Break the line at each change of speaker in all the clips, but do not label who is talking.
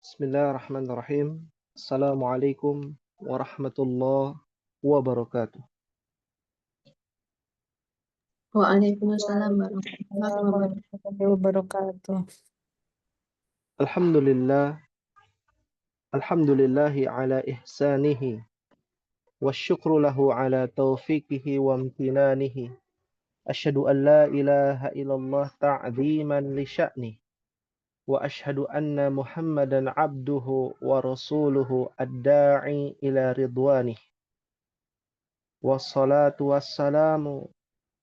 Bismillahirrahmanirrahim. Assalamualaikum warahmatullahi wabarakatuh.
Waalaikumsalam warahmatullahi
Waalaikumsalam
wabarakatuh.
warahmatullahi wabarakatuh.
Alhamdulillah, alhamdulillahi ala ihsanihi, wasyukru lahu ala taufiqihi wa amtinanihi. Asyhadu an la ilaha illallah ta'ziman li sya'ni. Wa asyhadu anna Muhammadan abduhu wa rasuluhu ad-da'i ila ridwanih. Wassalatu wassalamu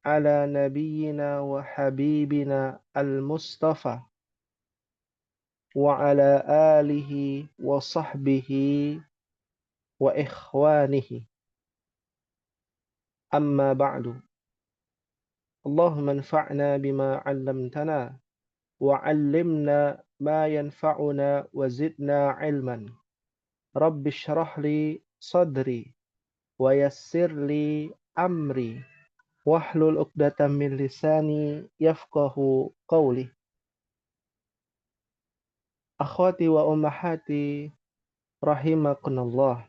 ala nabiyyina wa habibina al-Mustafa wa ala alihi wa sahbihi wa ikhwanihi. Amma ba'du. Allahumma anfa'na bima 'allamtana wa 'allimna ma yanfa'una wa zidna 'ilman. Rabbi shrah li sadri wa yassir li amri wahlul 'uqdatam min lisani yafqahu qawli. Akhwati wa ummahati rahimakunallah.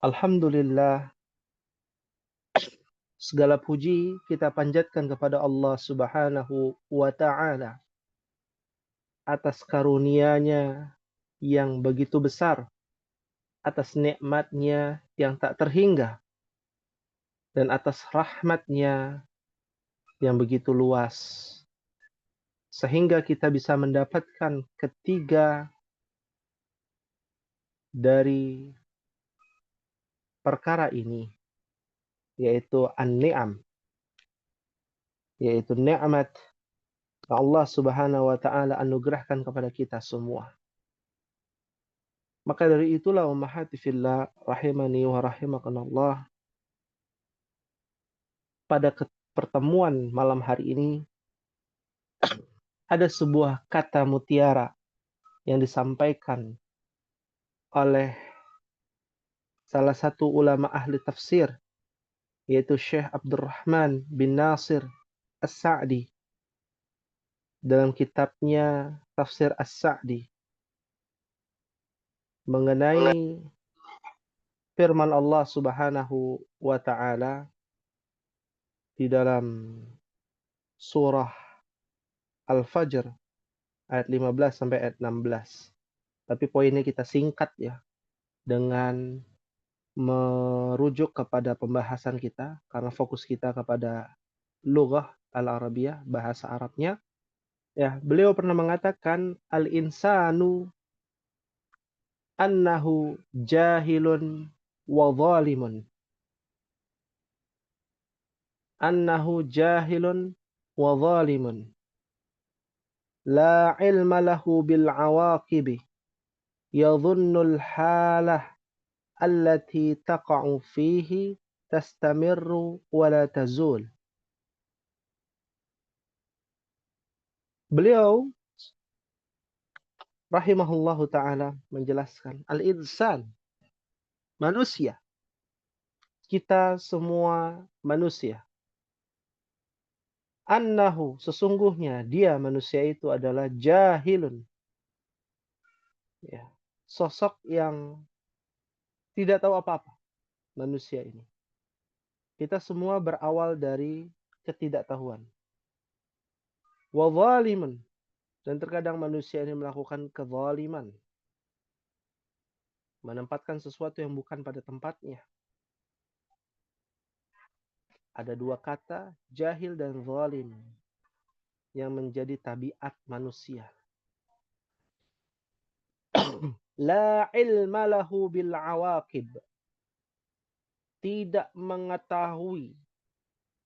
Alhamdulillah, segala puji kita panjatkan kepada Allah Subhanahu wa ta'ala atas karunia-Nya yang begitu besar, atas nikmat-Nya yang tak terhingga, dan atas rahmat-Nya yang begitu luas. Sehingga kita bisa mendapatkan ketiga dari perkara ini, yaitu an-ni'am, yaitu nikmat Allah Subhanahu wa ta'ala anugerahkan kepada kita semua. Maka dari itulah ummahati fillah rahimani wa rahimakumullah, pada pertemuan malam hari ini ada sebuah kata mutiara yang disampaikan oleh salah satu ulama ahli tafsir, yaitu Syekh Abdurrahman bin Nasir As-Sa'di dalam kitabnya Tafsir As-Sa'di mengenai firman Allah Subhanahu wa ta'ala di dalam surah Al-Fajr ayat 15 sampai ayat 16. Tapi poinnya kita singkat ya, dengan merujuk kepada pembahasan kita, karena fokus kita kepada lughah al-Arabiyah, bahasa Arabnya. Ya, beliau pernah mengatakan al-insanu annahu jahilun wa zalimun. Annahu jahilun wa zalimun. La ilma lahu bil awaqibi. Yadhunnul halah allati taqa'u fihi tastamirru wa la tazul. Beliau rahimahullahu ta'ala menjelaskan al-insan, manusia. Kita semua manusia. Annahu, sesungguhnya dia manusia itu adalah jahilun. Ya, sosok yang tidak tahu apa-apa, manusia ini. Kita semua berawal dari ketidaktahuan. Wa zalimun, dan terkadang manusia ini melakukan kezaliman, menempatkan sesuatu yang bukan pada tempatnya. Ada dua kata, jahil dan zalim, yang menjadi tabiat manusia. La ilma lahu bil awaqib. Tidak mengetahui,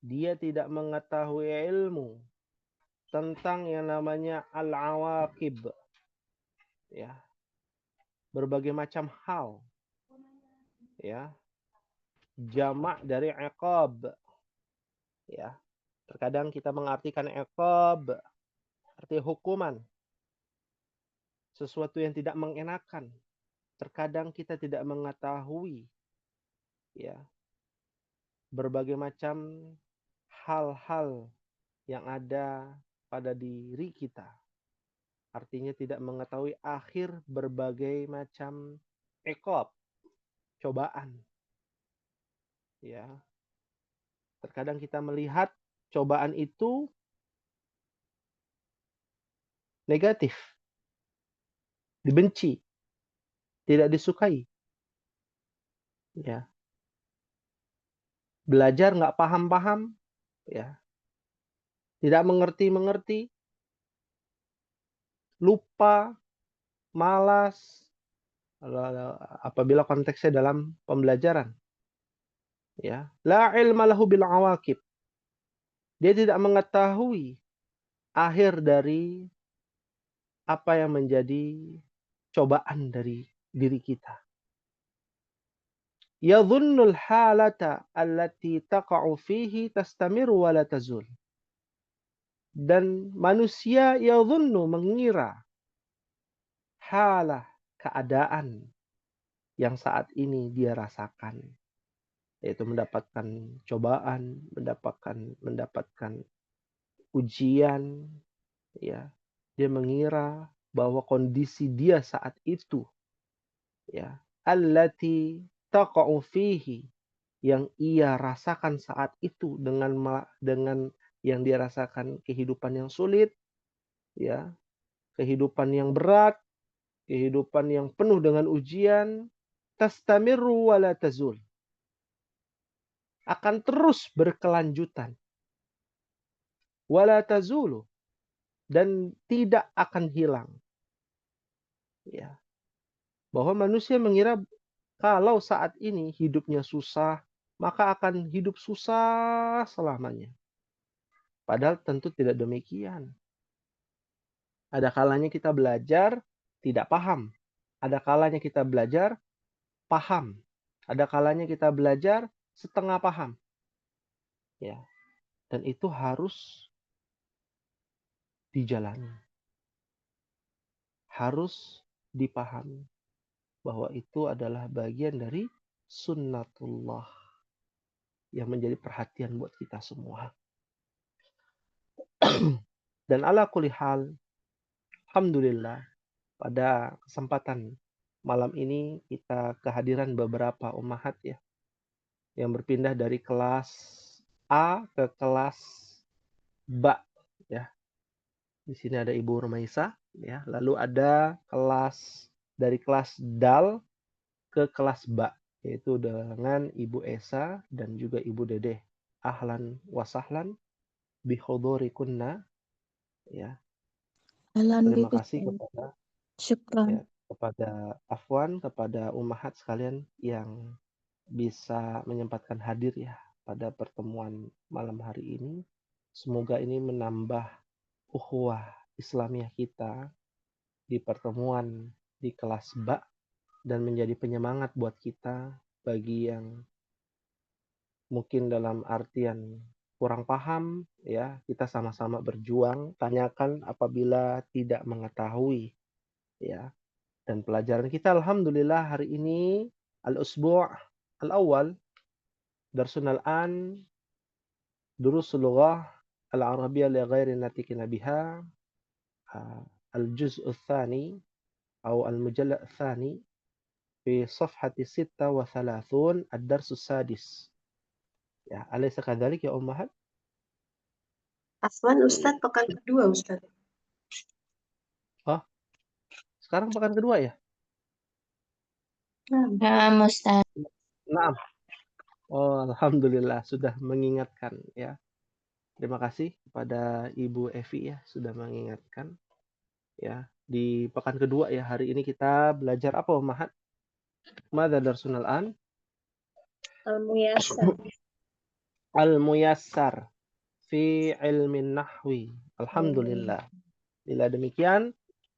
dia tidak mengetahui ilmu tentang yang namanya al-awaqib. Ya. Berbagai macam hal. Ya. Jamak dari iqab. Ya. Terkadang kita mengartikan iqab arti hukuman. Sesuatu yang tidak mengenakan. Terkadang kita tidak mengetahui, ya, berbagai macam hal-hal yang ada pada diri kita. artinya tidak mengetahui akhir berbagai macam iqab, cobaan. Ya, terkadang kita melihat cobaan itu negatif, dibenci, tidak disukai. Ya, belajar nggak paham-paham, ya, tidak mengerti-mengerti, lupa, malas, apabila konteksnya dalam pembelajaran. Ya, la ilma lahu bil awaqib. Dia tidak mengetahui akhir dari apa yang menjadi cobaan dari diri kita. Yadhunnul halata allati taqa'u fihi tastamiru wa la tazul. Dan manusia yadhunnu mengira halah keadaan yang saat ini dia rasakan, yaitu mendapatkan cobaan, mendapatkan ujian, ya. Dia mengira bahwa kondisi dia saat itu, ya, allati taqa'u fihi, yang ia rasakan saat itu dengan yang dia rasakan kehidupan yang sulit, ya, kehidupan yang berat, kehidupan yang penuh dengan ujian, tastamiru wala tazul, akan terus berkelanjutan, wala tazulu, dan tidak akan hilang. Ya, bahwa manusia mengira kalau saat ini hidupnya susah, maka akan hidup susah selamanya. Padahal tentu tidak demikian. Ada kalanya kita belajar tidak paham. Ada kalanya kita belajar paham. Ada kalanya kita belajar setengah paham. Ya, dan itu harus dijalani. Harus dipahami bahwa itu adalah bagian dari sunnatullah yang menjadi perhatian buat kita semua. Dan ala kulli hal, alhamdulillah, pada kesempatan malam ini kita kehadiran beberapa ummahat, ya, yang berpindah dari kelas A ke kelas B, ya. Di sini ada Ibu Rumaisa, ya. Lalu ada dari kelas DAL ke kelas B, yaitu dengan Ibu Esa dan juga Ibu Dedeh. Ahlan wa sahlan bihudurikunna, ya. Terima kasih
Syukran.
kepada Afwan, kepada ummahat sekalian yang bisa menyempatkan hadir, ya, pada pertemuan malam hari ini. Semoga ini menambah ukhuwah Islamiyah kita di pertemuan di kelas B dan menjadi penyemangat buat kita bagi yang mungkin dalam artian kurang paham, ya, kita sama-sama berjuang, tanyakan apabila tidak mengetahui, ya. Dan pelajaran kita alhamdulillah hari ini al-usbu' al-awwal darsun al-an durusul lughah al-arabiyyah li ghairi natikina biha, al-juz'u tsani atau al-mujalla' tsani fi safhati 36 ad-darsu sadis. Ya, alaysa kadzalik ya ummahat?
Afwan Ustadz, pekan kedua Ustadz.
Oh, sekarang pekan kedua, ya?
Nah, Ustadz.
Naam. Oh, alhamdulillah sudah mengingatkan, ya. Terima kasih kepada Ibu Evi, ya, sudah mengingatkan, ya. Di pekan kedua, ya, hari ini kita belajar apa ummahat? Madza darsunal an?
Al-Muyassar.
Al-Muyassar fi ilmin nahwi. Alhamdulillah. Bila demikian,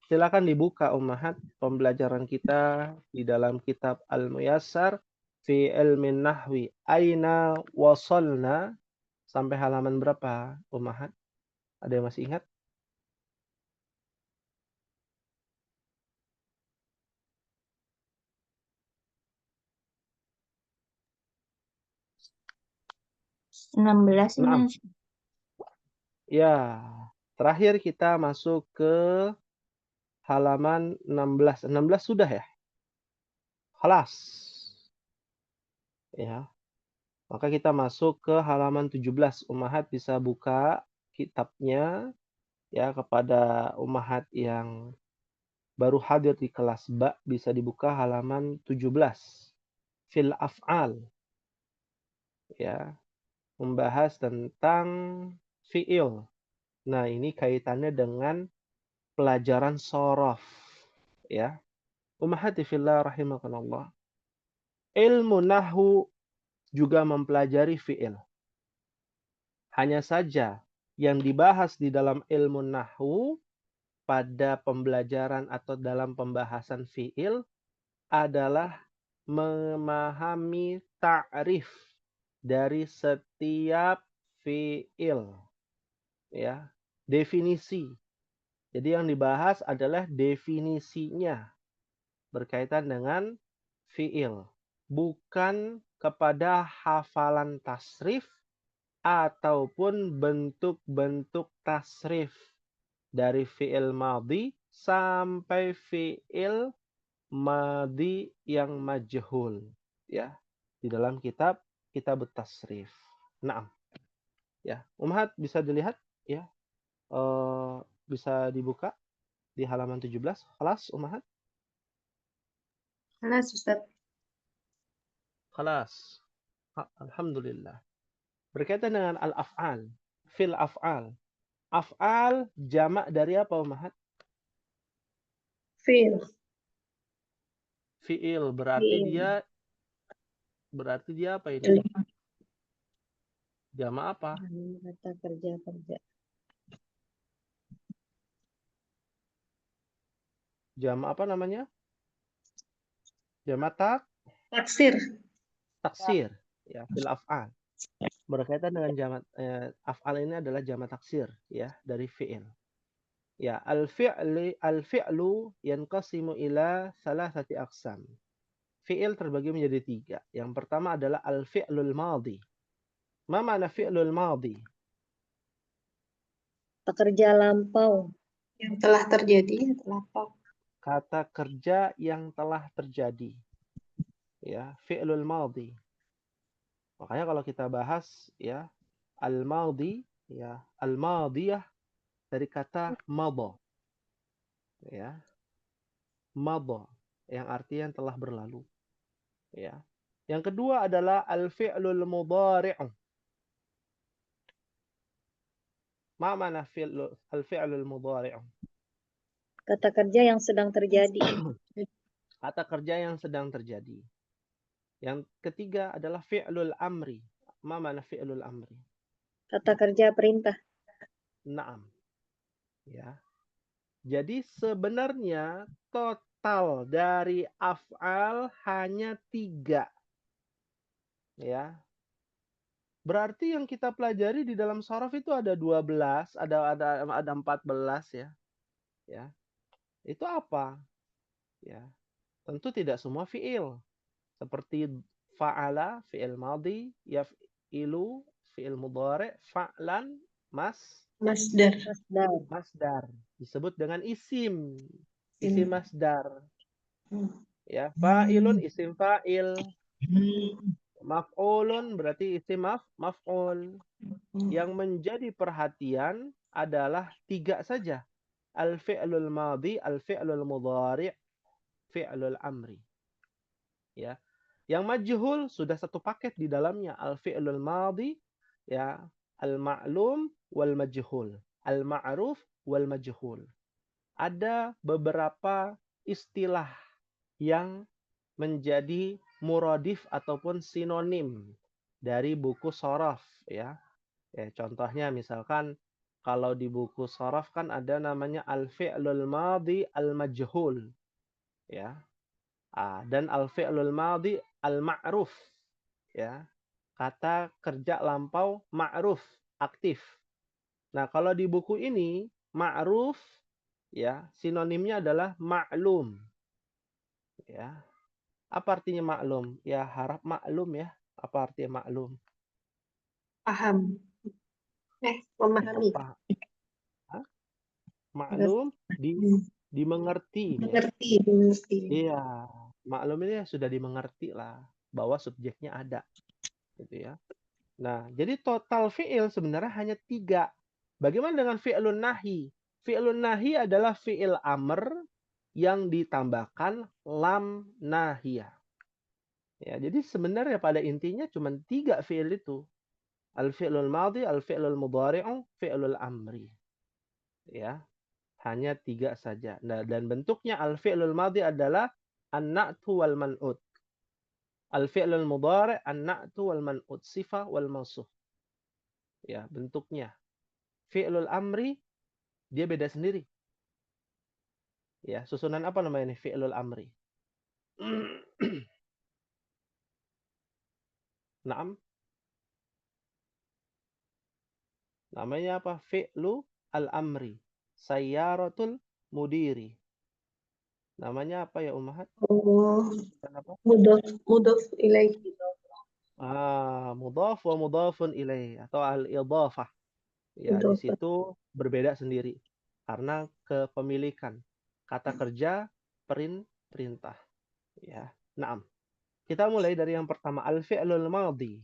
silakan dibuka ummahat pembelajaran kita di dalam kitab Al-Muyassar fi ilmin nahwi. Aina wasalna, sampai halaman berapa ummahat? Ada yang masih ingat?
ini.
Ya, terakhir kita masuk ke halaman 16. 16 sudah ya? Kelas. Ya. Maka kita masuk ke halaman 17. Ummahat bisa buka kitabnya ya, kepada ummahat yang baru hadir di kelas ba bisa dibuka halaman 17. Fil af'al. Ya, membahas tentang fi'il. Nah, ini kaitannya dengan pelajaran shorof ya. Ummahati fillah rahimakumullah. Ilmu nahwu juga mempelajari fi'il. Hanya saja yang dibahas di dalam ilmu nahwu pada pembelajaran atau dalam pembahasan fi'il adalah memahami ta'rif dari setiap fi'il. Ya, definisi. Jadi yang dibahas adalah definisinya berkaitan dengan fi'il, bukan kepada hafalan tasrif ataupun bentuk-bentuk tasrif dari fi'il madhi sampai fi'il madhi yang majhul ya, di dalam kitab tasrif. Naam. Ya, ummahat bisa dilihat ya. Bisa dibuka di halaman 17. Kelas ummahat.
Kelas, Ustaz.
Kelas. Alhamdulillah. Berkaitan dengan al-af'al. Fil af'al. Af'al jamak dari apa ummahat?
Fi'il.
Fi'il. Berarti dia apa ini? Jamak apa?
Kata kerja.
Jamak apa namanya? Jamak
Taksir.
taksir. Ya, fil af'al. Berkaitan dengan jamak af'al ini adalah jamak taksir ya, dari fi'il. Ya, al-fi'lu yanqasimu ila salasati aqsam. Fi'il terbagi menjadi 3. Yang pertama adalah al-fi'lul madhi. Ma makna fi'lul madhi?
Pekerja lampau. Yang telah terjadi atau apa?
Kata kerja yang telah terjadi. Ya, fi'lul madhi. Makanya kalau kita bahas ya, al-madhi ya, al-madhiyah dari kata madha. Ya, madha yang artinya telah berlalu. Ya. Yang kedua adalah al-fi'lul mudhari'u. Ma mana al-fi'lul mudhari'u?
Kata kerja yang sedang terjadi.
Kata kerja yang sedang terjadi. Yang ketiga adalah fi'lul amri. Ma mana fi'lul amri?
Kata kerja perintah.
Naam. Ya. Jadi sebenarnya total dari af'al hanya 3. Ya. Berarti yang kita pelajari di dalam shorof itu ada 12, ada 14 ya. Ya. Itu apa? Ya. Tentu tidak semua fi'il. Seperti fa'ala, fi'il madhi, yaf'ilu, fi'il mudhari', fa'lan,
Masdar.
masdar. Disebut dengan isim. Isim masdar. Ya, fa'ilun isim fa'il. Maf'ulun berarti isim maf'ul. Yang menjadi perhatian adalah 3 saja. Al-fi'lul madhi, al-fi'lul mudhari', fi'lul amri. Ya. Yang majhul sudah satu paket di dalamnya, al-fi'lul madhi ya, al-ma'lum wal majhul, al-ma'ruf wal majhul. Ada beberapa istilah yang menjadi muradif ataupun sinonim dari buku shorof ya. Ya, contohnya misalkan kalau di buku shorof kan ada namanya al-fi'lul madhi al-majhul ya. Dan al-fi'lul madhi al-ma'ruf ya. Kata kerja lampau ma'ruf, aktif. Nah, kalau di buku ini ma'ruf ya, sinonimnya adalah ma'lum. Ya. Apa artinya maklum? Ya, harap maklum ya. Apa artinya maklum?
Paham. Memahami.
Maklum Dimengerti ya.
Dimengerti.
Iya, maklum ini ya sudah dimengerti lah bahwa subjeknya ada, gitu ya. Nah, jadi total fi'il sebenarnya hanya 3. Bagaimana dengan fi'lun nahi? Fi'lun nahi adalah fi'il amr yang ditambahkan lam nahiyah. Ya, jadi sebenarnya pada intinya cuma 3 fi'il itu. Al-fi'lul madhi, al-fi'lul mudhari'u, fi'lul amri. Ya, hanya 3 saja. Nah, dan bentuknya al-fi'lul madhi adalah an-na'tu wal man'ut. Al-fi'lul mudhari' an-na'tu wal man'ut, sifah wal mausuf. Ya, bentuknya. Fi'lul amri dia beda sendiri. Ya, susunan apa namanya nih fi'lul amri? Naam, namanya apa? Fi'lu al-amri. Sayyaratul mudiri. Namanya apa ya Ummahat?
Oh,
Kenapa?
mudhof ilaih.
Mudhaf wa mudhafun ilaih atau al-idhafah. Ya, di
Mudhof.
situ berbeda sendiri karena kepemilikan. Kata kerja, perintah. Ya, naam. Kita mulai dari yang pertama al-fi'lul madhi.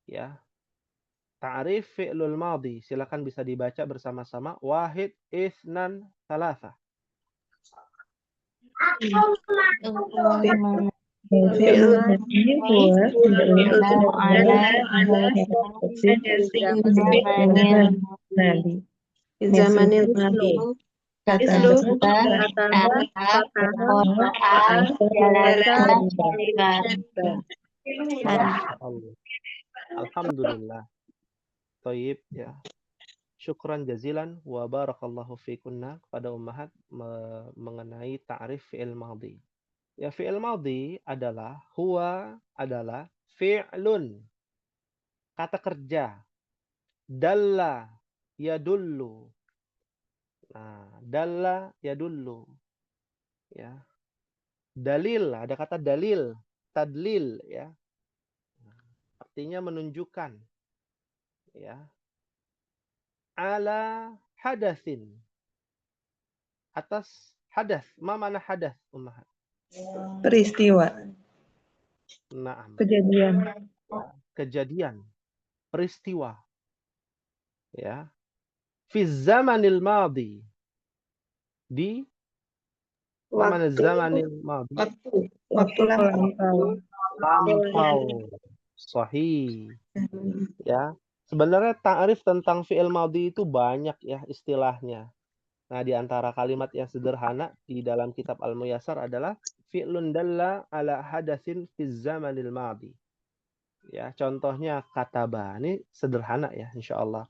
Ya, ta'rif fi'lul madhi. Silakan bisa dibaca bersama-sama. Wahid, itsnan, thalatha.
Fi'il madhi huwa fi'il
ala
madi. Zamanil madi.
Kata
Masya Allah. Alhamdulillah. Taib ya. Syukran jazilan wa barakallahu fikunna kepada ummahat mengenai ta'rif fi'il madhi. Ya, fi'il madhi adalah huwa adalah fi'lun. Kata kerja. Dalla yadullu. Nah, dalla yadullu. Ya. Dalil, ada kata dalil, tadlil ya. Artinya menunjukkan. Ya. Ala hadatsin. Atas hadas. Ma mana hadas, ummahat?
Peristiwa.
Naam.
Kejadian.
Kejadian. Peristiwa. Ya. Fi zamanil madhi. Di ma mana zamanil madhi?
Waktu lampau.
Lampau. Sahih. Ya. Sebenarnya ta'rif tentang fi'il madhi itu banyak ya istilahnya. Nah, di antara kalimat yang sederhana di dalam kitab Al-Muyassar adalah fi'lun dalla ala hadatsin fi zamanil madhi. Ya, contohnya kataba. Ini sederhana ya insyaallah.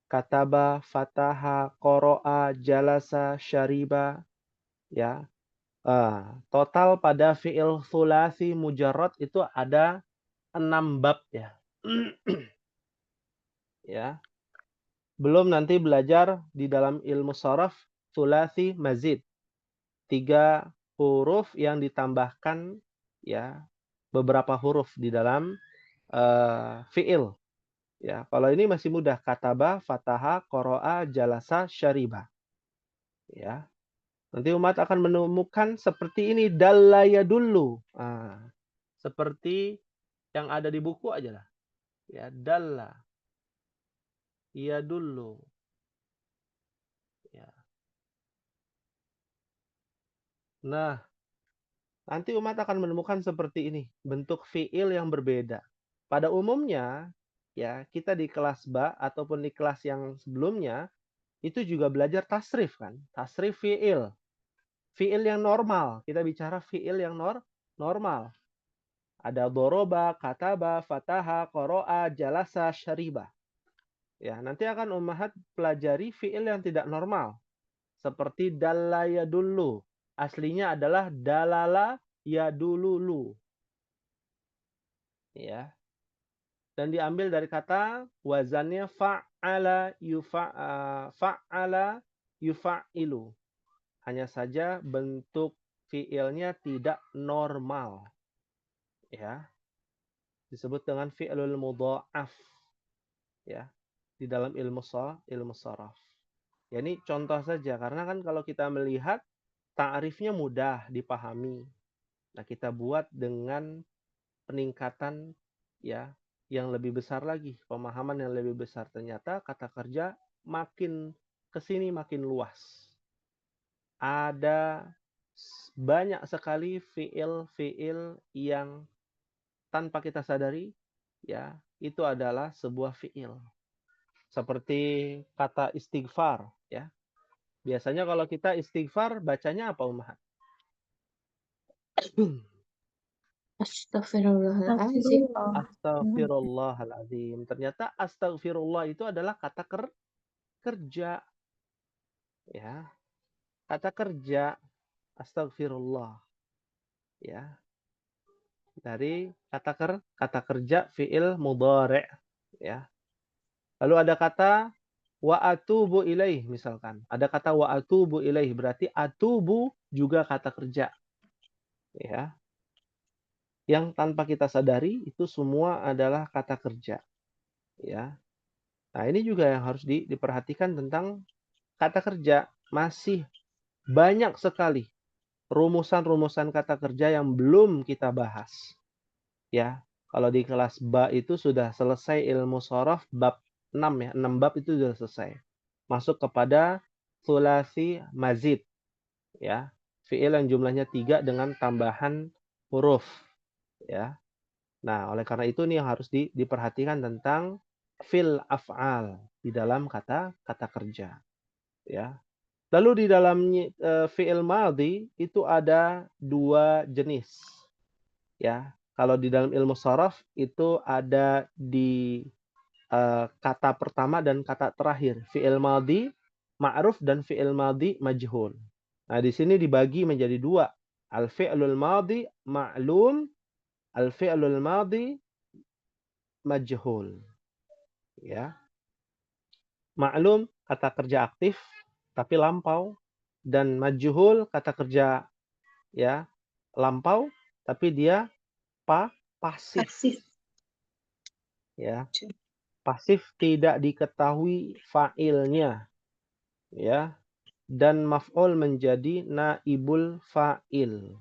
Kataba, fataha, qara'a, jalasa, syariba. Ya. Total pada fi'il thulathi mujarrad itu ada 6 bab ya. Ya. Belum nanti belajar di dalam ilmu sharaf thulathi mazid. 3 huruf yang ditambahkan ya beberapa huruf di dalam fi'il. Ya, kalau ini masih mudah kataba, fataha, qara'a, jalasa, syariba. Ya. Nanti umat akan menemukan seperti ini dalla yadullu. Seperti yang ada di buku aja lah. Ya, dalla yadullu. Ya. Nah, nanti umat akan menemukan seperti ini, bentuk fi'il yang berbeda. Pada umumnya, ya, kita di kelas ba ataupun di kelas yang sebelumnya itu juga belajar tasrif kan? Tasrif fi'il. Fi'il yang normal. Kita bicara fi'il yang normal. Ada doroba, kataba, fataha, qara'a, jalasa, syariba. Ya, nanti akan ummahat pelajari fi'il yang tidak normal. Seperti dalla yadullu. Aslinya adalah dalala yadululu. Ya. Dan diambil dari kata wazannya fa'ala yufa'ilu. Hanya saja bentuk fi'ilnya tidak normal. Ya. Disebut dengan fi'lul mudha'af. Ya. Di dalam ilmu sharaf. Ya, ini contoh saja karena kan kalau kita melihat ta'rifnya mudah dipahami. Nah, kita buat dengan peningkatan ya yang lebih besar lagi, pemahaman yang lebih besar. Ternyata kata kerja makin kesini makin luas. Ada banyak sekali fiil-fiil yang tanpa kita sadari ya itu adalah sebuah fiil. Seperti kata istighfar ya. Biasanya kalau kita istighfar bacanya apa, Ummahat?
Astagfirullahaladzim.
Astaghfirullahaladzim. Ternyata astaghfirullah itu adalah kata kerja ya. Kata kerja astaghfirullah ya. Dari kata kerja fiil mudhari' ya. Lalu ada kata wa atubu ilaih misalkan. Ada kata wa atubu ilaih berarti atubu juga kata kerja. Ya. Yang tanpa kita sadari itu semua adalah kata kerja. Ya. Nah, ini juga yang harus diperhatikan tentang kata kerja. Masih banyak sekali rumusan-rumusan kata kerja yang belum kita bahas. Ya, kalau di kelas ba itu sudah selesai ilmu shorof bab 6 ya, 6 bab itu sudah selesai. Masuk kepada sulasi mazid ya. Fiil yang jumlahnya 3 dengan tambahan huruf ya. Nah, oleh karena itu nih yang harus diperhatikan tentang fil af'al di dalam kata kerja ya. Lalu di dalam fiil madhi itu ada 2 jenis ya. Kalau di dalam ilmu shorof itu ada di kata pertama dan kata terakhir. Fi'il madhi ma'ruf dan fi'il madhi majhul. Nah, di sini dibagi menjadi 2. Al-fi'lul madhi ma'lum, al-fi'lul madhi majhul. Ya. Ma'lum kata kerja aktif tapi lampau, dan majhul kata kerja ya lampau tapi dia pasif. Ya. Pasif tidak diketahui fa'ilnya. Ya. Dan maf'ul menjadi naibul fa'il.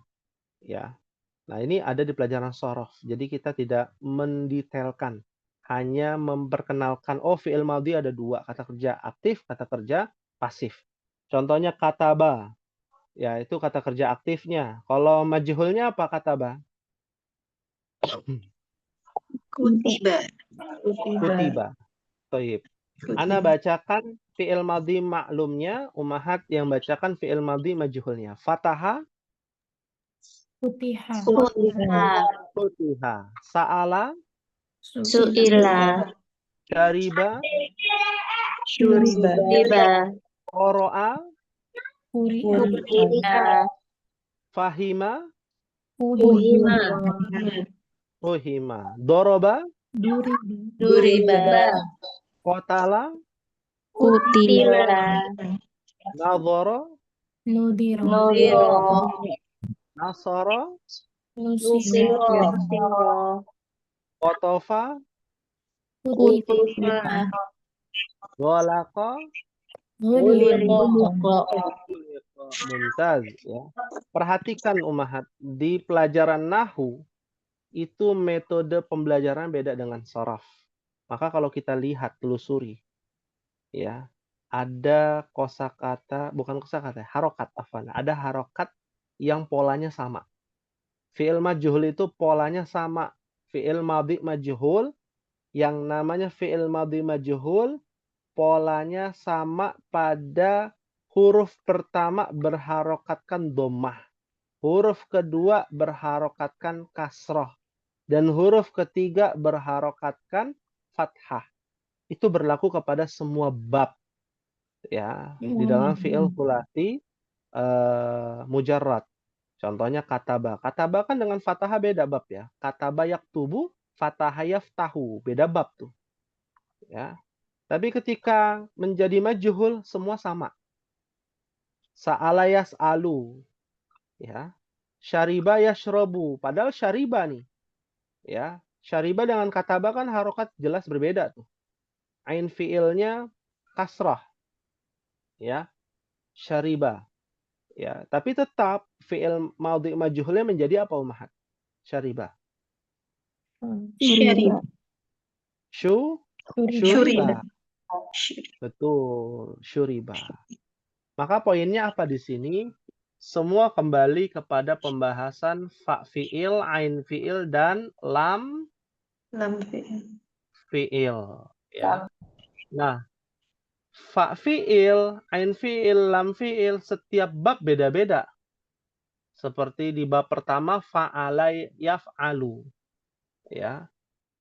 Ya. Nah, ini ada di pelajaran shorof. Jadi kita tidak mendetailkan. Hanya memperkenalkan, oh fi'il madhi ada 2. Kata kerja aktif, kata kerja pasif. Contohnya kataba. Ya, itu kata kerja aktifnya. Kalau majhulnya apa kataba?
Kutiba.
Kutiba. Toib. Ana bacakan fi'il madhi maklumnya, Ummahat yang bacakan fi'il madhi majhulnya. Fataha.
Futiha.
Futiha. Sa'ala.
Su'ila.
Syariba.
Syuriba.
Qara'a.
Quri'a.
Fahima.
Fuhima.
Fuhima. Doroba.
Duriba.
Qatala.
Kutila.
Nadhara.
Nudiro.
Nudiro.
Nasara.
Nusiro.
Qatafa.
Kutifa.
Ghalaqa.
Ghuliqa.
Mumtaz ya. Perhatikan Ummahat, di pelajaran nahwu itu metode pembelajaran beda dengan shorof. Maka kalau kita lihat telusuri ya, ada kosakata, bukan kosakata, harokat afwan. Ada harokat yang polanya sama. Fi'il majhul itu polanya sama. Fi'il madhi majhul, yang namanya fi'il madhi majhul polanya sama pada huruf pertama berharokatkan dhammah. Huruf kedua berharokatkan kasroh. Dan huruf ketiga berharokatkan fathah. Itu berlaku kepada semua bab. Ya, di dalam fi'il thulathi mujarrad. Contohnya kataba. Kataba kan dengan fathah beda bab ya. Kataba yaktubu, fathah yaftahu. Beda bab tuh. Ya. Tapi ketika menjadi majhul semua sama. Sa'ala yas'alu. Ya. Syariba yashrobu. Padahal syariba nih. Ya. Syariba dengan kataba kan harokat jelas berbeda tuh. Ain fiilnya kasrah. Ya. Syariba. Ya, tapi tetap fi'il madhi majhulnya menjadi apa Ummahat? Syariba.
Syarib.
Syuriba.
Syurib.
Betul, syuriba. Maka poinnya apa di sini? Semua kembali kepada pembahasan fa fi'il, ain fi'il, dan lam
Lam fi'il.
fi'il. Ya. Nah, fa fi'il, ain fi'il, lam fi'il, setiap bab beda-beda. Seperti di bab pertama fa'ala yaf'alu. Ya.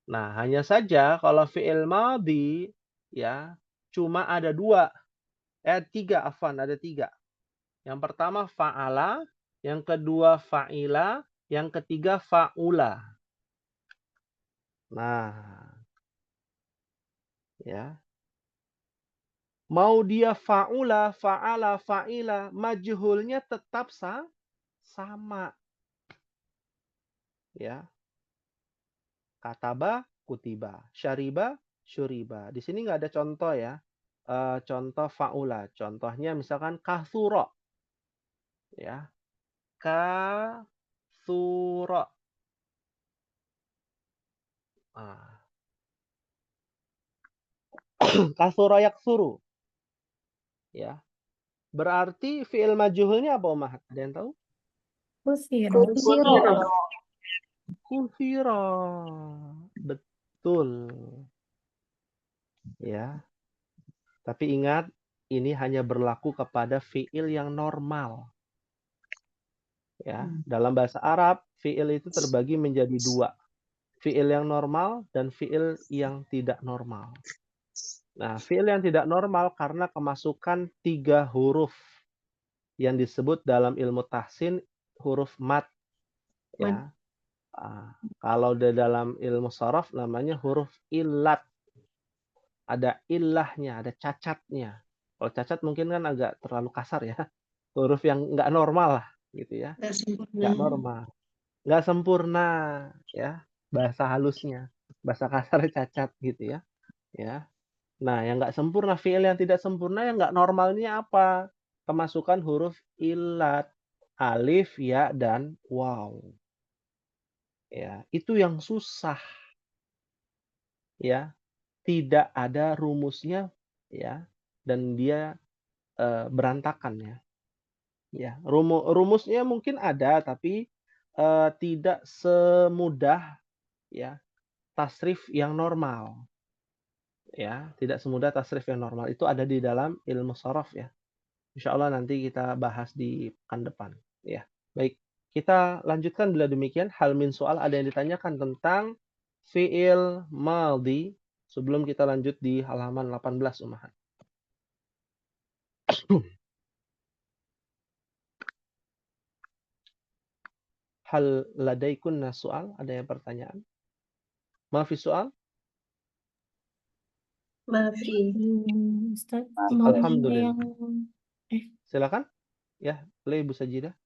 Nah, hanya saja kalau fi'il madhi ya, cuma ada tiga, ada tiga. Yang pertama fa'ala, yang kedua fa'ila, yang ketiga fa'ula. Nah, ya. Mau dia fa'ula, fa'ala, fa'ila, majhulnya tetap sama. Ya. Kataba, kutiba. Syariba, syuriba. Di sini nggak ada contoh ya. Contoh fa'ula. Contohnya misalkan kathura. Ya. Kathura. Ah. Kathura yaksuru. Ya. Berarti fi'il majhulnya apa Ummahat? Ada yang tahu?
Kusiro.
Kuthira. Betul. Ya. Tapi ingat, ini hanya berlaku kepada fi'il yang normal. Ya, dalam bahasa Arab, fi'il itu terbagi menjadi dua. Fi'il yang normal dan fi'il yang tidak normal. Nah, fi'il yang tidak normal karena kemasukan 3 huruf yang disebut dalam ilmu tahsin huruf mat. Ya. Kalau di dalam ilmu sharaf namanya huruf illat. Ada illahnya, ada cacatnya. Kalau cacat mungkin kan agak terlalu kasar ya. Huruf yang nggak normal lah, gitu ya.
Nggak sempurna.
Nggak normal. Nggak sempurna, ya. Bahasa halusnya. Bahasa kasarnya cacat, gitu ya. Ya. Nah, yang nggak sempurna, fi'il yang tidak sempurna, yang nggak normalnya apa? Kemasukan huruf illat. Alif, ya, dan waw. Ya, itu yang susah. Ya, tidak ada rumusnya, ya, dan dia berantakan ya. Ya, rumusnya mungkin ada tapi tidak semudah ya tasrif yang normal. Ya, tidak semudah tasrif yang normal. Itu ada di dalam ilmu sharaf ya. Insya Allah nanti kita bahas di pekan depan. Ya, baik. Kita lanjutkan bila demikian. Hal min soal ada yang ditanyakan tentang fi'il madhi sebelum kita lanjut di halaman 18 Ummahat. Hal ladaikunna soal? Ada yang pertanyaan? Maafi soal?
Maafi.
Ustaz, mau nanya
Alhamdulillah.
yang
Silakan. Ya, boleh Ibu Sajidah.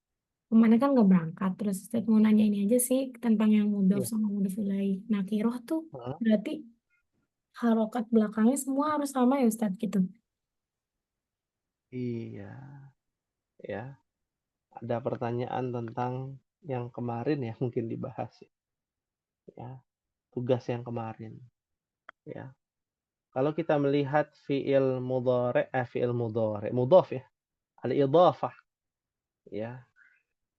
kemarin kan nggak berangkat, terus Ustaz mau nanya ini aja sih tentang yang mudhof
Iya.
sama mudhof ilaih. Nakiroh tuh
Heeh.
berarti harokat belakangnya semua harus sama ya Ustaz gitu.
Iya. Ya. Ada pertanyaan tentang yang kemarin ya mungkin dibahas ya. Ya. Tugas yang kemarin. Ya. Kalau kita melihat fi'il mudhari, mudhaf ya. Al-idhafah. Ya.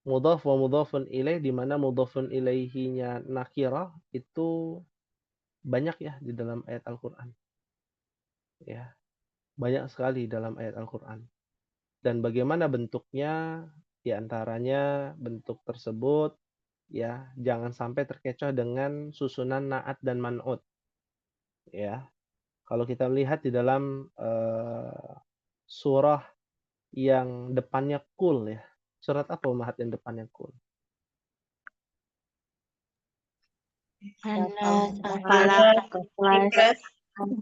Mudhaf wa mudhafun ilaih di mana mudhafun ilaihinya nakirah itu banyak ya di dalam ayat Al-Qur'an. Ya. Banyak sekali dalam ayat Al-Qur'an. Dan bagaimana bentuknya, di antaranya bentuk tersebut ya jangan sampai terkecoh dengan susunan naat dan man'ut. Ya. Kalau kita melihat di dalam surah yang depannya kul ya. Surat apa Ummahat yang depannya kul?
Al-Ikhlas.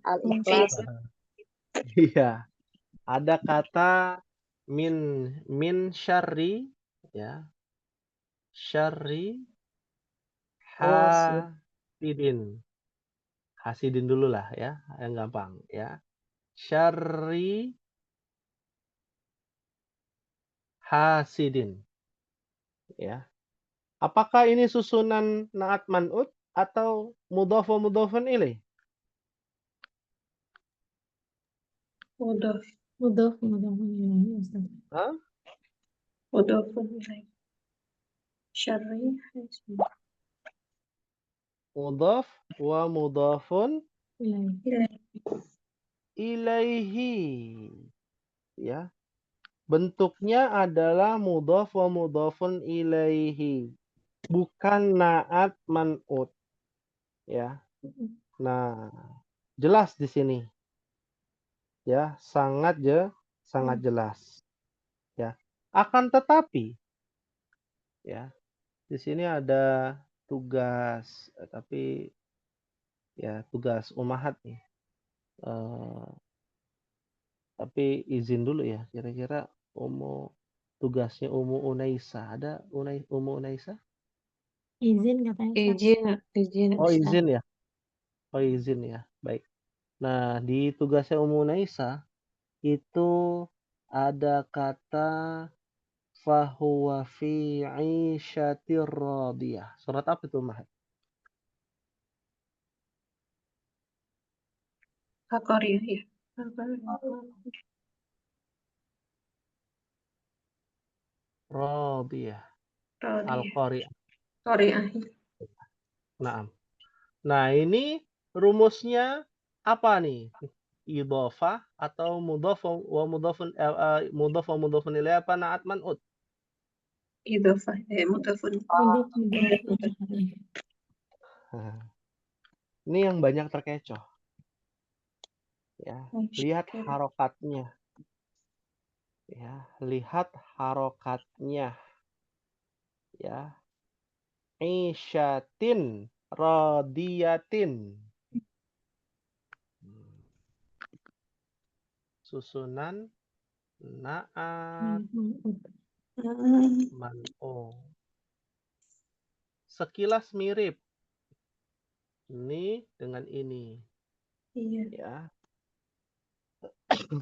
Al-Ikhlas.
Iya. Ada kata min syarri ya. Syarri hasidin. Hasidin dulu lah ya, yang gampang ya. Syarri hasidin. Ya. Apakah ini susunan naat man'ut atau mudhaf wa mudhafun ilaih?
Mudhaf.
Mudhaf ilaih, Ustaz.
Hah?
Mudhafun ilaih. Syarri hasidin.
Mudhaf wa mudhafun
Ilaih.
Ilaih.
ilaihi. Ya. Bentuknya adalah mudhaf wa mudhafun ilaihi. Bukan naat man'ut. Ya. Nah, jelas di sini. Ya, sangat jelas. Ya. Akan tetapi ya, di sini ada tugas, tapi ya tugas umahat nih. Tapi izin dulu ya, kira-kira tugasnya Umu Unaisa. Ada Umu Unaisa?
Izin katanya Ustaz.
Izin
Oh,
Ustaz.
izin ya. Oh, izin ya. Baik. Nah, di tugasnya Umu Unaisa itu ada kata fahuwa fi 'ishatir radiyah. Surat apa itu, Mahat?
Al-Qaryah ya.
Radiyah.
Radiyah.
Al-Qari'ah.
Qaryah.
Naam. Nah, ini rumusnya apa nih? Idhofah atau mudhaf wa mudhafun ilaih apa naat man'ut?
Idhofah. Mudhafun.
Mudhaf ilaih.
Nah, ini yang banyak terkecoh. Ya, lihat harokatnya. Ya, lihat harokatnya. Ya. Isyatin radiyatin. Susunan naat man'ut. Sekilas mirip. Ini dengan ini.
Iya.
Ya.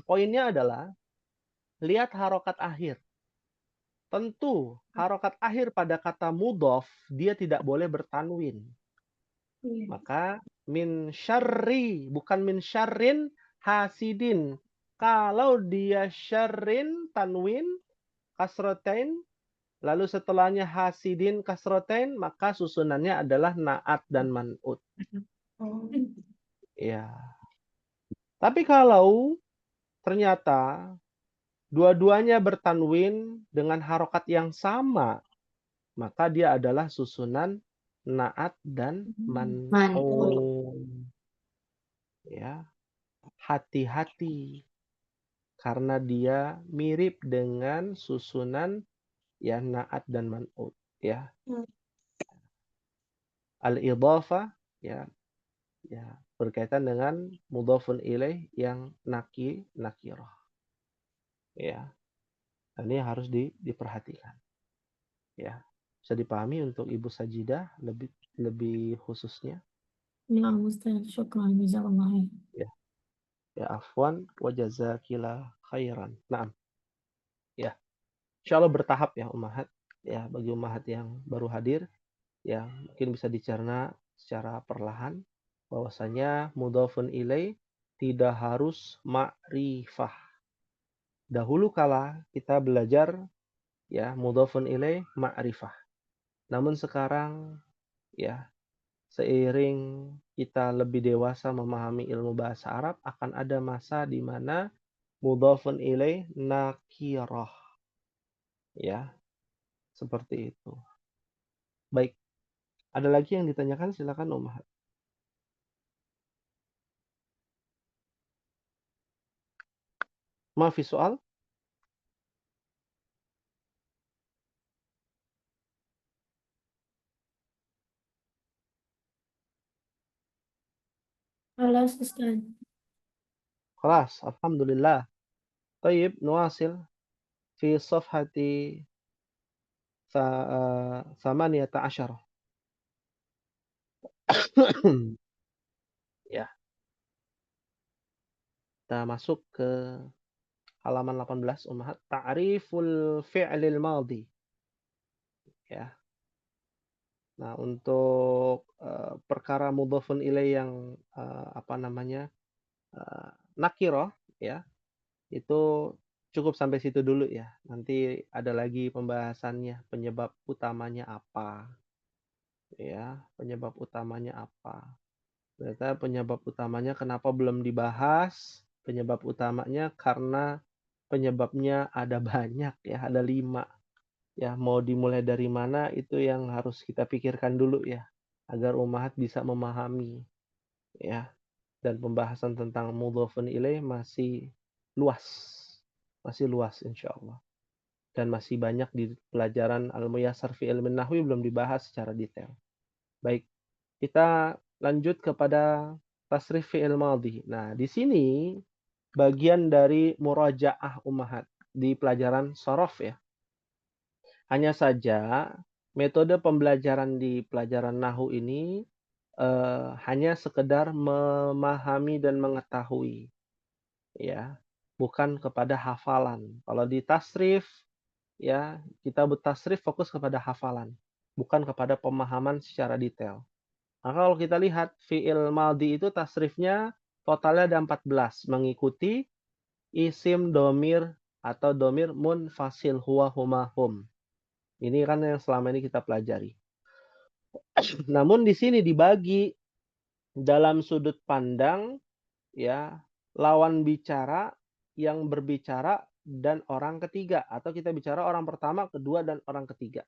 Poinnya adalah lihat harokat akhir. Tentu harokat akhir pada kata mudhof dia tidak boleh bertanwin.
Iya.
Maka min syarri bukan min syarrin hasidin. Kalau dia syarrin tanwin kasrotain lalu setelahnya hasidin kasrotain maka susunannya adalah naat dan man'ut.
Oh.
Ya. Tapi kalau ternyata dua-duanya bertanwin dengan harokat yang sama, maka dia adalah susunan naat dan man'ut. Ya, hati-hati karena dia mirip dengan susunan ya naat dan man'ut. Ya, al-idhafah ya berkaitan dengan mudhafun ilaih yang nakirah. Ya. Ini harus diperhatikan. Ya. Bisa dipahami untuk Ibu Sajidah lebih khususnya.
Ya Ustaz, syukran jazakallah.
Ya. Ya afwan wa jazakillah khairan. Naam. Ya. Insyaallah bertahap ya Ummahat. Ya, bagi Ummahat yang baru hadir ya mungkin bisa dicerna secara perlahan bahwasanya mudhafun ilaih tidak harus ma'rifah. Dahulu kala kita belajar ya mudhafun ilaih ma'rifah. Namun sekarang ya seiring kita lebih dewasa memahami ilmu bahasa Arab akan ada masa di mana mudhafun ilaih nakirah. Ya, seperti itu. Baik. Ada lagi yang ditanyakan silakan Ummahat. Ma fi soal?
Halas Ustaz.
خلاص الحمد لله. طيب نواصل في صفحة 18. Ya. Kita masuk ke halaman 18 Ummahat, ta'riful fi'lil madhi. Ya. Nah, untuk perkara mudhafun ilaih yang nakirah ya, itu cukup sampai situ dulu ya. Nanti ada lagi pembahasannya, penyebab utamanya apa ya, penyebab utamanya apa. Ternyata penyebab utamanya kenapa belum dibahas? Penyebab utamanya karena penyebabnya ada banyak ya, ada 5. Ya, mau dimulai dari mana itu yang harus kita pikirkan dulu ya, agar ummahat bisa memahami ya. Dan pembahasan tentang mudhafun ilaih masih luas. Masih luas insyaallah. Dan masih banyak di pelajaran Al-Muyassar fi Ilmin Nahwi belum dibahas secara detail. Baik, kita lanjut kepada tasrif fi'il madhi. Nah, di sini bagian dari murajaah ummahat di pelajaran shorof ya. Hanya saja metode pembelajaran di pelajaran Nahwu ini hanya sekedar memahami dan mengetahui ya, bukan kepada hafalan. Kalau di tasrif ya, kita bertasrif fokus kepada hafalan, bukan kepada pemahaman secara detail. Nah, kalau kita lihat fi'il madhi itu tasrifnya totalnya ada 14 mengikuti isim domir atau domir munfasil huwa huma hum. Ini kan yang selama ini kita pelajari. Namun di sini dibagi dalam sudut pandang ya, lawan bicara, yang berbicara dan orang ketiga, atau kita bicara orang pertama, kedua dan orang ketiga.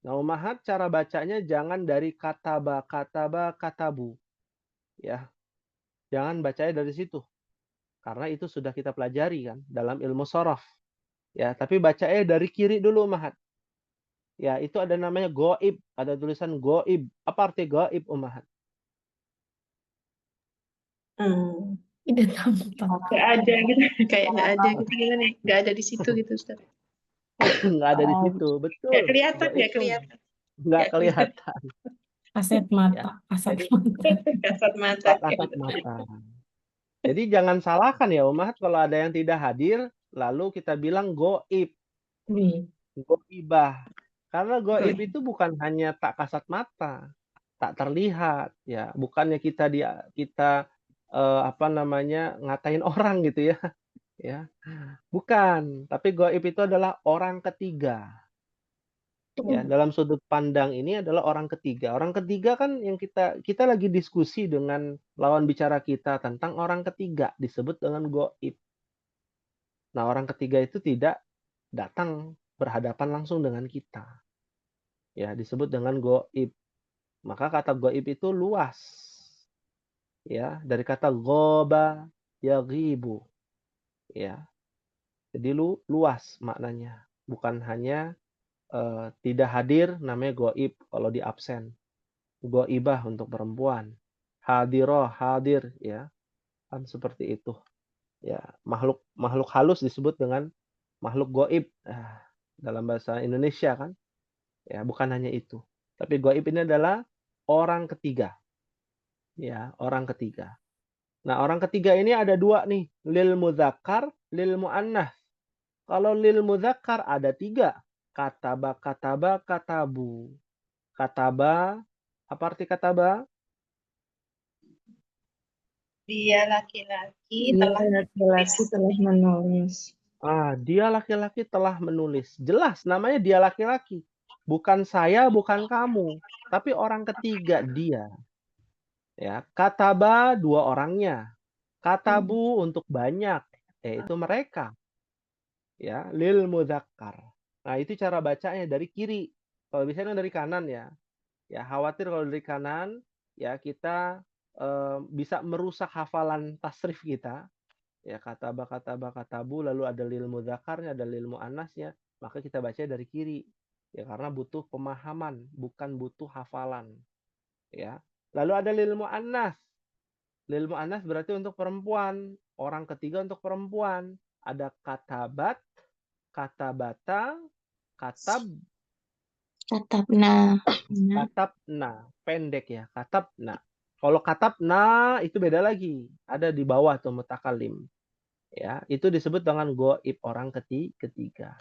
Nah, ummahat cara bacanya jangan dari kataba, katabu ya. Jangan bacanya dari situ. Karena itu sudah kita pelajari kan dalam ilmu shorof. Ya, tapi bacanya dari kiri dulu ummahat. Ya, itu ada namanya goib, ada tulisan goib. Apa arti goib ummahat?
Hmm.
Tidak tampak.
Nggak ada gitu, kayak nggak ada gitu gimana ya? Nggak ada di situ gitu Ustaz.
Nggak ada di situ,
Nggak
betul.
kelihatan,
Goib
nggak
itu
kelihatan,
nggak
nggak kelihatan.
kelihatan.
Kasat
Ya,
mata, kasat
jadi
mata.
Kasat mata.
kasat mata. Jadi jangan salahkan ya ummahat kalau ada yang tidak hadir, lalu kita bilang goib,
Wih,
goibah. Karena goib
Goib.
itu bukan hanya tak kasat mata, tak terlihat ya, bukannya kita ngatain orang gitu ya. Ya, bukan, tapi goib itu adalah orang ketiga. Ya, dalam sudut pandang ini adalah orang ketiga. Orang ketiga kan yang kita lagi diskusi dengan lawan bicara kita tentang orang ketiga, disebut dengan goib. Nah, orang ketiga itu tidak datang berhadapan langsung dengan kita. Ya, disebut dengan goib. Maka kata goib itu luas. Ya, dari kata ghoba yaghibu. Ya. Jadi luas maknanya. Bukan hanya tidak hadir namanya goib kalau di absen. Goibah untuk perempuan. Hadiroh, hadir ya. Kan seperti itu. Ya, makhluk halus disebut dengan makhluk goib. Dalam bahasa Indonesia kan. Ya, bukan hanya itu. Tapi goib ini adalah orang ketiga. Ya, orang ketiga. Nah, orang ketiga ini ada 2 nih, lil mudzakkar, lil muannats. Kalau lil mudzakkar ada 3, kataba, kataba, katabu. Kataba, apa arti kataba?
Dia laki-laki
dia
telah
laki-laki telah menulis.
Dia laki-laki telah menulis. Jelas namanya dia laki-laki. Bukan saya, bukan kamu, tapi orang ketiga dia. Ya, kataba 2 orangnya. Katabu untuk banyak, yaitu mereka. Ya, lil mudzakkar. Nah, itu cara bacanya dari kiri. Kalau biasanya dari kanan ya. Ya, khawatir kalau dari kanan ya kita bisa merusak hafalan tasrif kita. Ya, kataba, kataba, katabu, lalu ada lil mudzakarnya, ada lil muannasnya, maka kita baca dari kiri. Ya, karena butuh pemahaman, bukan butuh hafalan. Ya. Lalu ada lil muannas. Lil muannas berarti untuk perempuan. Orang ketiga untuk perempuan. Ada katabat, katabata, katab,
katabna.
katabna. Pendek ya, katabna. Kalau katabna itu beda lagi. Ada di bawah tuh mutakalim. Ya, itu disebut dengan goib, orang ketiga.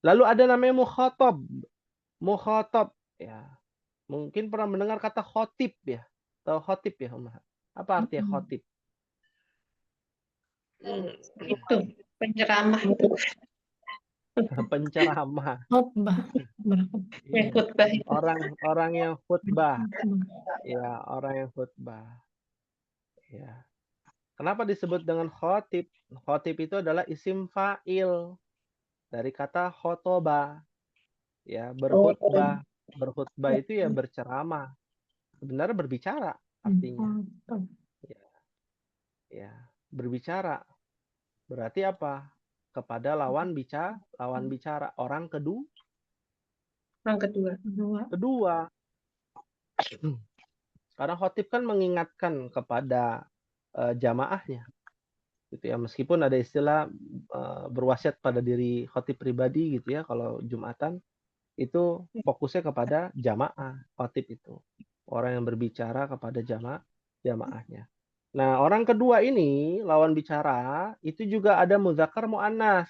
Lalu ada namanya mukhatab. Mukhatab, ya. Mungkin pernah mendengar kata khotib ya. Tahu khotib ya, Umar? Apa artinya khotib?
Itu penceramah itu.
Penceramah.
Khotbah.
Ya,
Iya.
khutbah itu.
Orang yang khutbah.
Khotbah.
Ya, orang yang khutbah. Ya. Kenapa disebut dengan khotib? Khotib itu adalah isim fa'il dari kata khotoba. Ya, berkhutbah. Berkhutbah itu ya berceramah. Sebenarnya berbicara artinya.
Khotbah.
Ya, berbicara. Berarti apa? Kepada lawan bicara, orang
Yang kedua.
kedua. Karena khotib kan mengingatkan kepada jamaahnya. Gitu ya, meskipun ada istilah berwasiat pada diri khotib pribadi gitu ya, kalau Jumatan itu fokusnya kepada jamaah khotib itu. Orang yang berbicara kepada jamaahnya. Nah, orang kedua ini lawan bicara itu juga ada muzakkar muannas.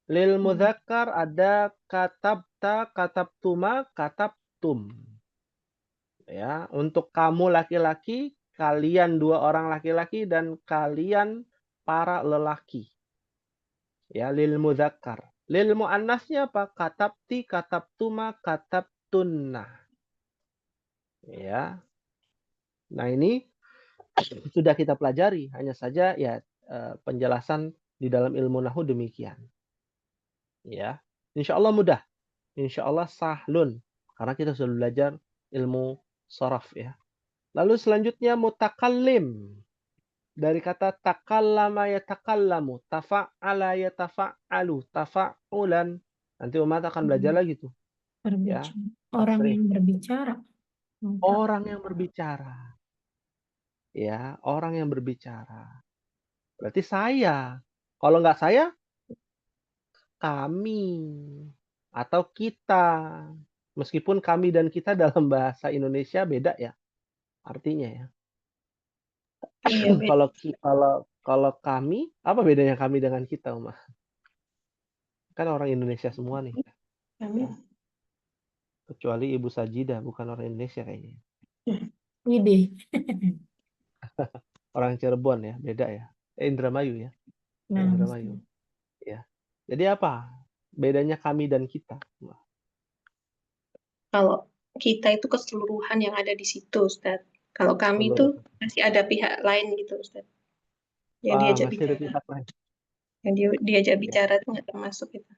Lil muzakkar ada katabta, katabtuma, katabtum. Ya, untuk kamu laki-laki, kalian dua orang laki-laki dan kalian para lelaki. Ya, lil muzakkar. Lil muannasnya apa? Katabti, katabtuma, katabtunna. Ya. Nah, ini sudah kita pelajari, hanya saja ya penjelasan di dalam ilmu nahwu demikian. Ya. Insya Allah mudah. Insya Allah sahlun. Karena kita sudah belajar ilmu sorof ya. Lalu selanjutnya mutakallim. Dari kata takallama yatakallamu, tafa'ala yatafa'alu, tafa'ulan. Nanti umat akan belajar lagi tuh. Ya,
Orang
tasrif.
yang berbicara.
Orang yang berbicara. Ya, orang yang berbicara. Berarti saya. Kalau nggak saya, kami. Atau kita. Meskipun kami dan kita dalam bahasa Indonesia beda ya. Artinya ya.
Iya, beda.
Kalau kami, apa bedanya kami dengan kita, Umar? Kan orang Indonesia semua nih.
Kami.
Kecuali Ibu Sajidah, bukan orang Indonesia kayaknya.
Widih.
Orang Cirebon ya, beda ya. Indramayu ya.
Nah,
Indramayu. Ya. Jadi apa? Bedanya kami dan kita.
Kalau kita itu keseluruhan yang ada di situ, Ustaz. Kalau kami itu masih ada pihak lain gitu, Ustaz. Yang diajak
masih ada
bicara.
pihak lain.
Yang diajak bicara itu nggak termasuk itu.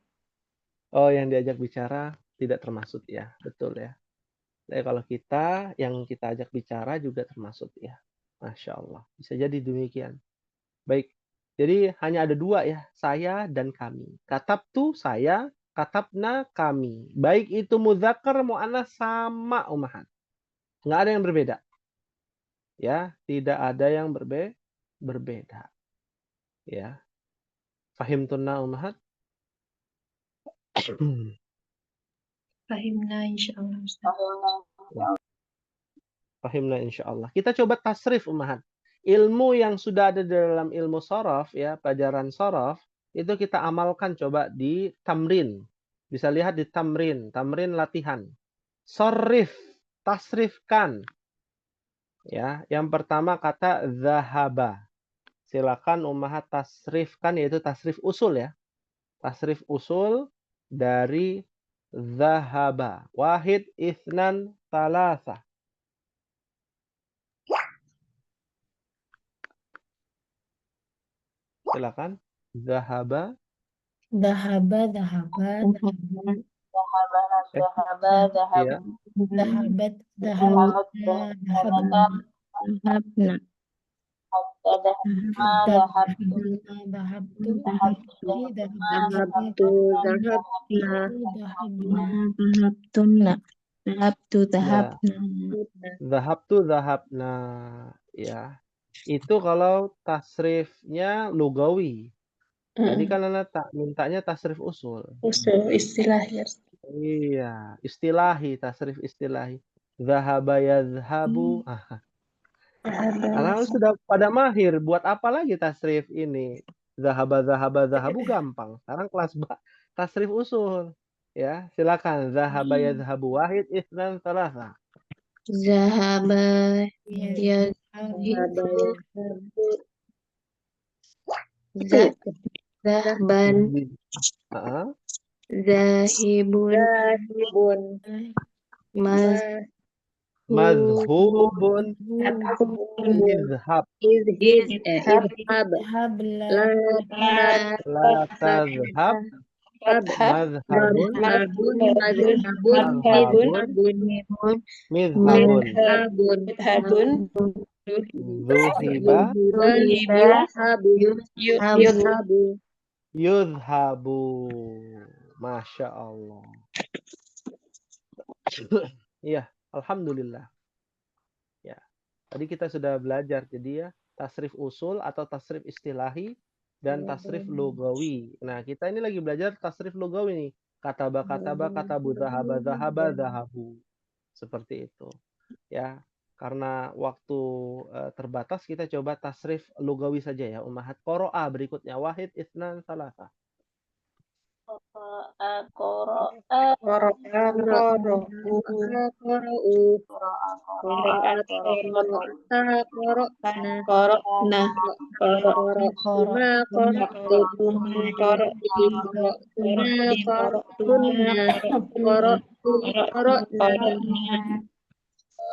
Oh, yang diajak bicara tidak termasuk ya. Betul ya. Jadi kalau kita, yang kita ajak bicara juga termasuk ya. Masya Allah. Bisa jadi demikian. Baik. Jadi hanya ada dua ya. Saya dan kami. Katabtu saya, katabna kami. Baik itu muzakkar mu'annas sama umahat. Nggak ada yang berbeda. Ya, tidak ada yang berbeda. Ya. Fahimtunna umahat?
Fahimna insyaallah, Ustaz.
Fahimna insyaallah. Kita coba tasrif umahat. Ilmu yang sudah ada dalam ilmu sorof ya, pelajaran sorof itu kita amalkan coba di tamrin. Bisa lihat di tamrin latihan. Sorif, tasrifkan. Ya, yang pertama kata zahaba. Silakan ummahat tasrifkan, yaitu tasrif usul ya. Tasrif usul dari zahaba. Wahid, itsnan, thalatha. Silakan. Zahaba.
Dahaba.
Iya.
Dahabat. Dahabna. Dahabtu.
Zahabtu zahabna. Ya. Itu kalau tasrifnya lugawi. Tadi kan Anda mintanya tasrif usul.
Usul istilah ya.
Iya, istilahi, tasrif istilahi. Zahaba yazhabu. Karena sudah pada mahir, buat apa lagi tasrif ini? zahabu gampang. Sekarang kelas tasrif usul. Ya, silakan. Zahaba yazhabu wahid itsnan tsalatsa.
Zahaba
Ya.
yazhabu zahban
Heeh.
zahibun
Madhubun izhab
izhab
Habla.
la tazhab madhabun
madhabun
midhabun
Madhabun
zuhiba
yuzhabu
yudhabu. Masya Allah. Iya, alhamdulillah. Ya, tadi kita sudah belajar jadi ya tasrif usul atau tasrif istilahi dan tasrif lugawi. Nah, kita ini lagi belajar tasrif lugawi nih. Kataba, katabu, zahaba, zahabu. Seperti itu. Ya, karena waktu terbatas kita coba tasrif lugawi saja ya. Ummahat qoro'a berikutnya wahid itsnan tsalatsa.
Korokna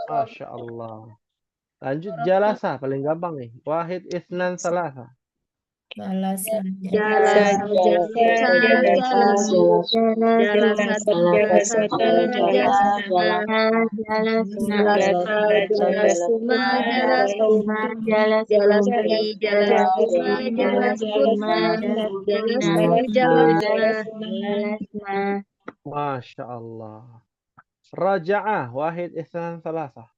Masya Allah. Lanjut jalasa paling gampang nih. Wahid itsnan tsalatsa. Masya Allah. Raja'ah wahid itsnan tsalatsa.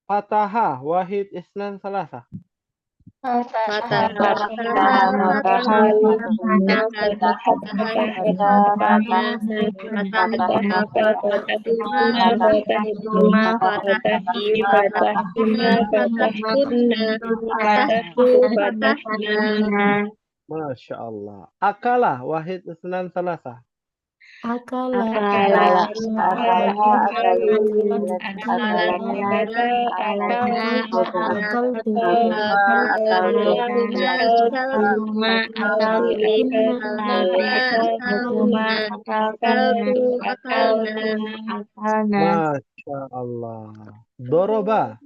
Fataha wahid itsnan tsalatsa. Masya Allah. Akalah wahid itsnan tsalatsa. Masya Allah. Doroba.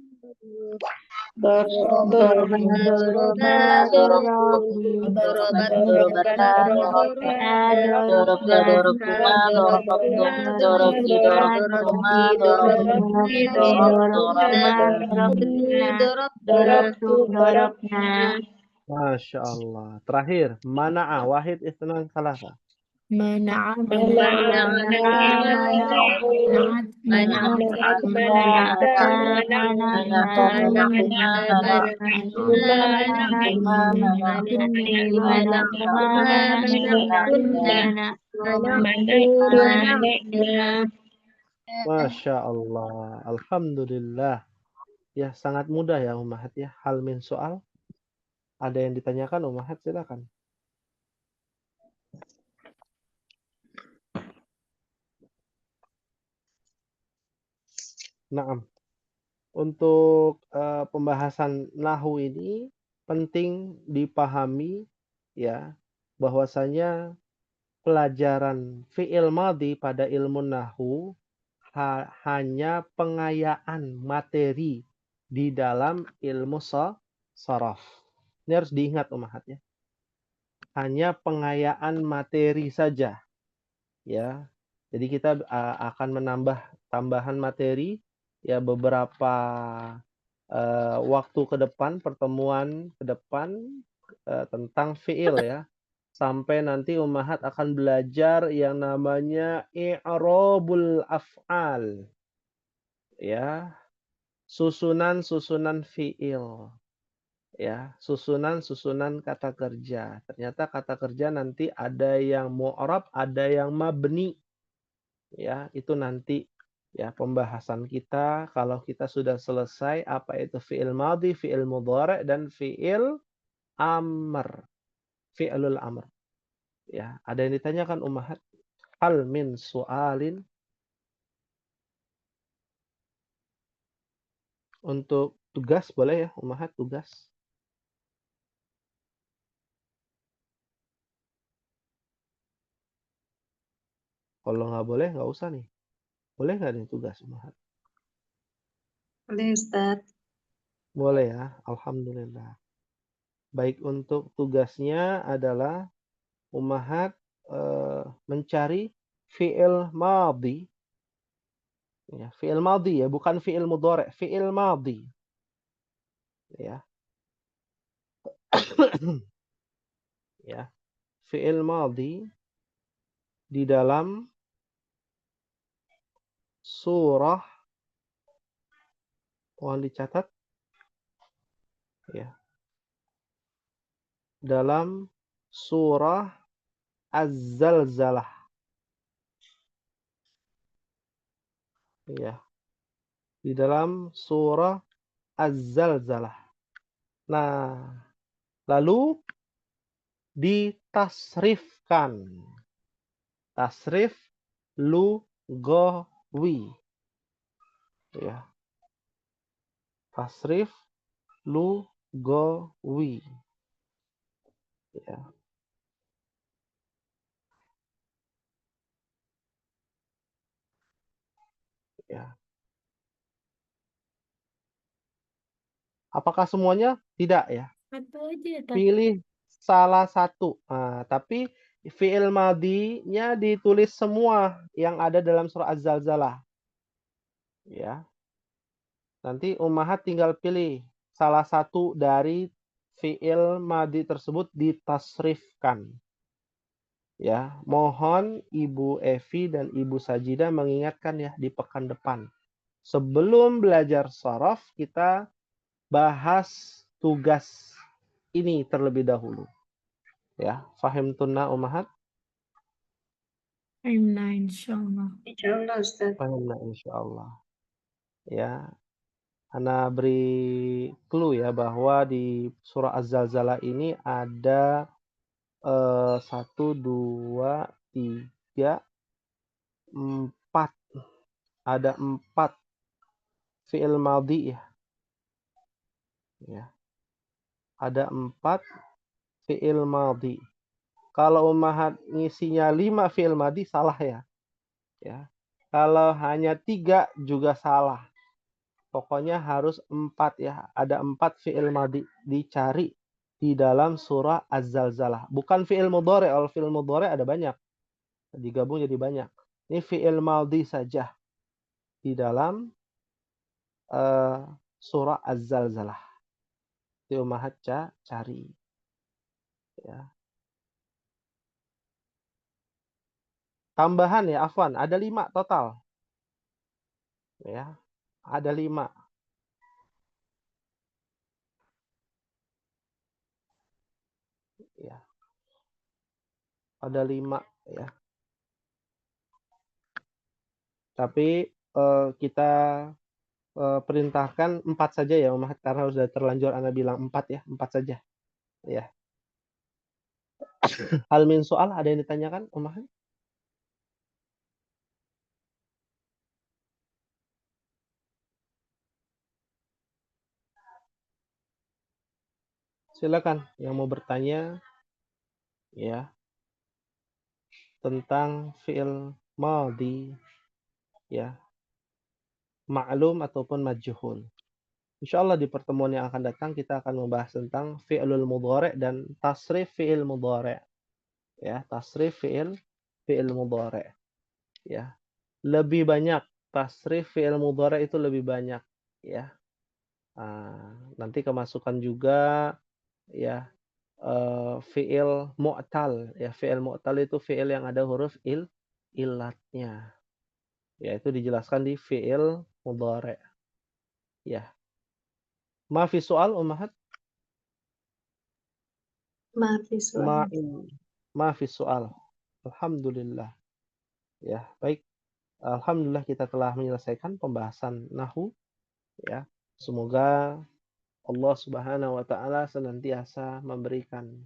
Masya Allah. Terakhir. Mana'a wahid itsnan tsalatsa. Masya Allah. Alhamdulillah. Ya, sangat mudah ya Ummahat ya. Hal min soal. Ada yang ditanyakan Ummahat, silakan. Naam. Untuk pembahasan nahwu ini penting dipahami ya bahwasanya pelajaran fi'il madhi pada ilmu nahwu hanya pengayaan materi di dalam ilmu sharaf. Ini harus diingat Ummahat ya. Hanya pengayaan materi saja. Ya. Jadi kita akan menambah tambahan materi ya beberapa waktu ke depan, pertemuan ke depan tentang fi'il ya. Sampai nanti Ummahat akan belajar yang namanya i'rabul af'al. Ya. susunan-susunan fiil. Ya, susunan-susunan kata kerja. Ternyata kata kerja nanti ada yang mu'rab, ada yang mabni. Ya, itu nanti ya pembahasan kita kalau kita sudah selesai apa itu fi'il madhi, fi'il mudhari' dan fi'il amr. Fi'lul amr. Ya, ada yang ditanyakan Ummahat? Hal min su'alin? Untuk tugas boleh ya, Ummahat, tugas. Kalau nggak boleh, nggak usah nih. Boleh nggak nih tugas, Ummahat?
Boleh, Ustaz.
Boleh ya, alhamdulillah. Baik, untuk tugasnya adalah Ummahat mencari fi'il madhi. Ya, fi'il madhi ya, bukan fi'il mudhari', fi'il madhi. Ya. Ya, fi'il madhi di dalam surah, mohon dicatat ya, dalam surah Az-Zalzalah. Ya, di dalam surah Az-Zalzalah. Nah, lalu ditasrifkan. Tasrif lugawi. Ya. Tasrif lugawi. Ya. Ya. Apakah semuanya? Tidak ya.
Satu aja, Tat.
Pilih salah satu. Nah, tapi fi'il madinya ditulis semua yang ada dalam surah Az-Zalzalah. Ya. Nanti Ummahat tinggal pilih salah satu dari fi'il madi tersebut ditasrifkan. Ya, mohon Ibu Evi dan Ibu Sajida mengingatkan ya di pekan depan. Sebelum belajar sorof, kita bahas tugas ini terlebih dahulu. Ya, fahim tunna Ummahat?
Nah, insyaallah.
Insyaallah, Ustaz.
Fahimna insyaallah. Ya, Ana beri clue ya bahwa di surah Az-Zalzalah ini ada 1, 2, 3, 4. Ada 4 fi'il madhi ya. Ya. Ada 4 fi'il madhi. Kalau Ummahat ngisinya 5 fi'il madhi salah ya. Ya. Kalau hanya 3 juga salah. Pokoknya harus 4 ya. Ada 4 fi'il madhi dicari di dalam surah Az-Zalzalah. Bukan fi'il mudhari'. Kalau fi'il mudhari' ada banyak. Digabung jadi banyak. Ini fi'il madhi saja di dalam surah Az-Zalzalah. Di Ummahat cari. Ya. Tambahan ya, afwan, ada 5 total. Ya, ada 5. Ya. Ada 5 ya. Tapi kita perintahkan 4 saja ya Ummahat karena sudah terlanjur Ana bilang 4 ya, 4 saja. Ya. Hal min soal ada yang ditanyakan Ummahat? Silakan yang mau bertanya ya tentang fi'il madhi ya, ma'lum ataupun majhul. Insyaallah di pertemuan yang akan datang kita akan membahas tentang fi'lul mudhari' dan tasrif fi'il mudhari'. Ya, tasrif fi'il mudhari'. Ya. Lebih banyak tasrif fi'il mudhari' itu lebih banyak ya. Nanti kemasukan juga ya fi'il mu'tal ya. Fi'il mu'tal itu fi'il yang ada huruf illatnya. Ya, itu dijelaskan di fi'il mudhari'. Ya. Maafi soal Ummahat?
Maafi soal.
Maafi soal. Alhamdulillah. Ya, baik. Alhamdulillah kita telah menyelesaikan pembahasan nahwu ya. Semoga Allah Subhanahu wa taala senantiasa memberikan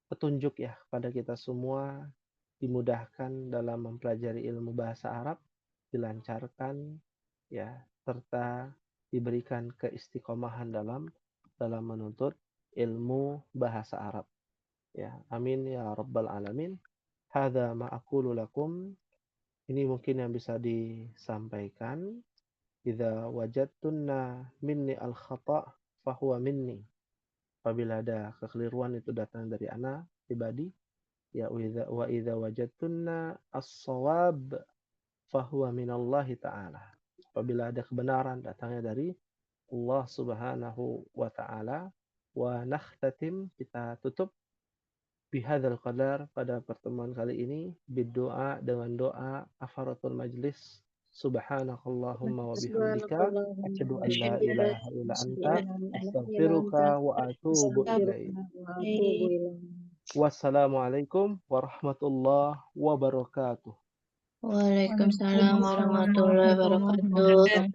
petunjuk ya kepada kita semua, dimudahkan dalam mempelajari ilmu bahasa Arab, dilancarkan ya, serta diberikan keistiqomahan dalam menuntut ilmu bahasa Arab. Ya, amin ya rabbal alamin. Hadza ma aqulu lakum. Ini mungkin yang bisa disampaikan. Idza wajadtunna minni al-khata' fahuwa minni. Apabila ada kekeliruan itu datang dari ana pribadi. Ya wa idza wajadtunna as-shawab fahuwa minallahi ta'ala. Apabila ada kebenaran datangnya dari Allah Subhanahu wa taala. Wa nakhtatim, kita tutup bihadzal qadar pada pertemuan kali ini berdoa dengan doa kafaratul majlis. Subhanakallahumma wa bihamdika asyhadu an la ilaha illa anta astaghfiruka wa atubu ilaik. Wassalamualaikum warahmatullahi wabarakatuh.
Waalaikumsalam warahmatullahi wabarakatuh.